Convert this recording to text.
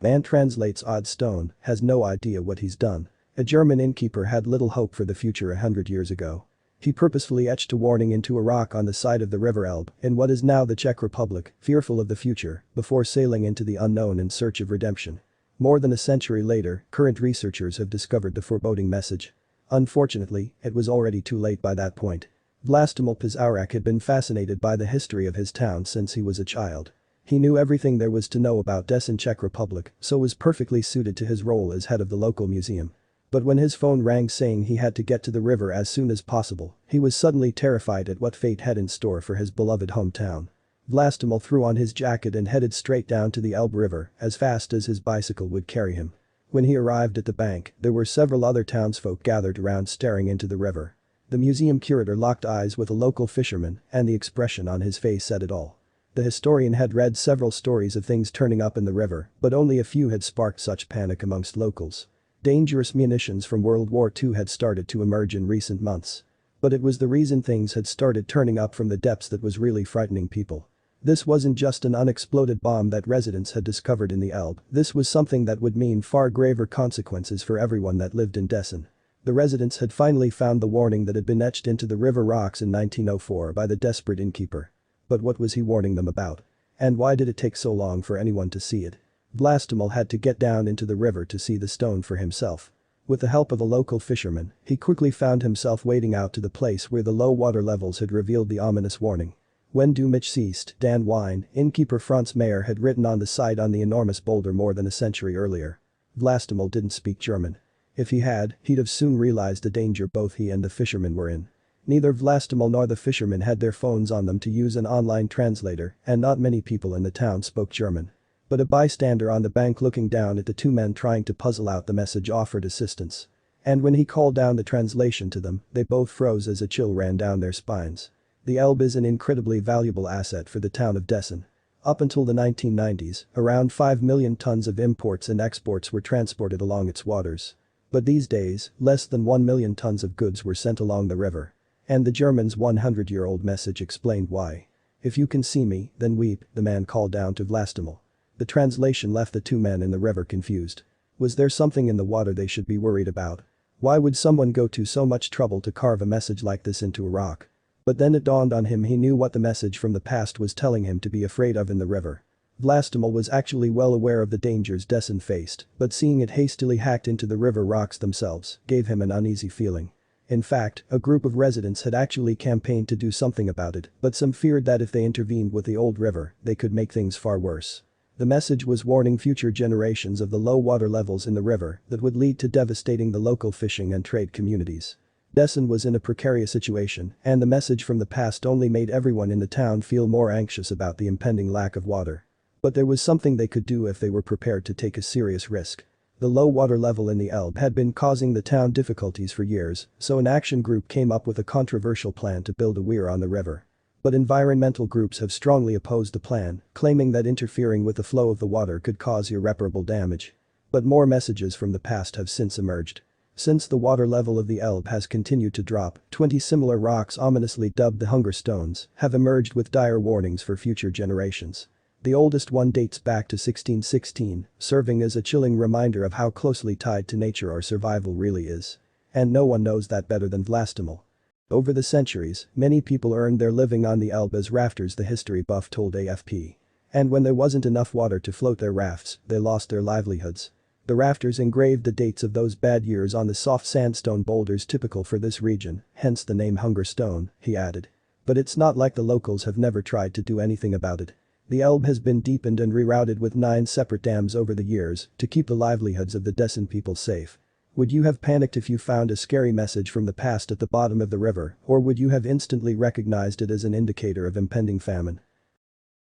Man translates odd stone, has no idea what he's done. A German innkeeper had little hope for the future 100 years ago. He purposefully etched a warning into a rock on the side of the river Elbe in what is now the Czech Republic, fearful of the future, before sailing into the unknown in search of redemption. More than a century later, current researchers have discovered the foreboding message. Unfortunately, it was already too late by that point. Vlastimil Pizarnik had been fascinated by the history of his town since he was a child. He knew everything there was to know about Deccan Czech Republic, so was perfectly suited to his role as head of the local museum. But when his phone rang saying he had to get to the river as soon as possible, he was suddenly terrified at what fate had in store for his beloved hometown. Vlastimil threw on his jacket and headed straight down to the Elbe River as fast as his bicycle would carry him. When he arrived at the bank, there were several other townsfolk gathered around staring into the river. The museum curator locked eyes with a local fisherman, and the expression on his face said it all. The historian had read several stories of things turning up in the river, but only a few had sparked such panic amongst locals. Dangerous munitions from World War II had started to emerge in recent months. But it was the reason things had started turning up from the depths that was really frightening people. This wasn't just an unexploded bomb that residents had discovered in the Elbe, this was something that would mean far graver consequences for everyone that lived in Deccan. The residents had finally found the warning that had been etched into the river rocks in 1904 by the desperate innkeeper. But what was he warning them about? And why did it take so long for anyone to see it? Vlastimil had to get down into the river to see the stone for himself. With the help of a local fisherman, he quickly found himself wading out to the place where the low water levels had revealed the ominous warning. When Dumich ceased, Dan Wine, innkeeper Franz Mayer had written on the side on the enormous boulder more than a century earlier. Vlastimil didn't speak German. If he had, he'd have soon realized the danger both he and the fisherman were in. Neither Vlastimil nor the fisherman had their phones on them to use an online translator, and not many people in the town spoke German. But a bystander on the bank looking down at the two men trying to puzzle out the message offered assistance. And when he called down the translation to them, they both froze as a chill ran down their spines. The Elbe is an incredibly valuable asset for the town of Deccan. Up until the 1990s, around 5 million tons of imports and exports were transported along its waters. But these days, less than 1 million tons of goods were sent along the river. And the German's 100-year-old message explained why. "If you can see me, then weep," the man called down to Vlastimil. The translation left the two men in the river confused. Was there something in the water they should be worried about? Why would someone go to so much trouble to carve a message like this into a rock? But then it dawned on him he knew what the message from the past was telling him to be afraid of in the river. Vlastimil was actually well aware of the dangers Deccan faced, but seeing it hastily hacked into the river rocks themselves gave him an uneasy feeling. In fact, a group of residents had actually campaigned to do something about it, but some feared that if they intervened with the old river, they could make things far worse. The message was warning future generations of the low water levels in the river that would lead to devastating the local fishing and trade communities. Deccan was in a precarious situation, and the message from the past only made everyone in the town feel more anxious about the impending lack of water. But there was something they could do if they were prepared to take a serious risk. The low water level in the Elbe had been causing the town difficulties for years, so an action group came up with a controversial plan to build a weir on the river. But environmental groups have strongly opposed the plan, claiming that interfering with the flow of the water could cause irreparable damage. But more messages from the past have since emerged. Since the water level of the Elbe has continued to drop, 20 similar rocks ominously dubbed the Hunger Stones have emerged with dire warnings for future generations. The oldest one dates back to 1616, serving as a chilling reminder of how closely tied to nature our survival really is. And no one knows that better than Vlastimil. Over the centuries, many people earned their living on the Elbe as rafters, the history buff told AFP. And when there wasn't enough water to float their rafts, they lost their livelihoods. The rafters engraved the dates of those bad years on the soft sandstone boulders typical for this region, hence the name Hunger Stone, he added. But it's not like the locals have never tried to do anything about it. The Elbe has been deepened and rerouted with 9 separate dams over the years to keep the livelihoods of the Deccan people safe. Would you have panicked if you found a scary message from the past at the bottom of the river, or would you have instantly recognized it as an indicator of impending famine?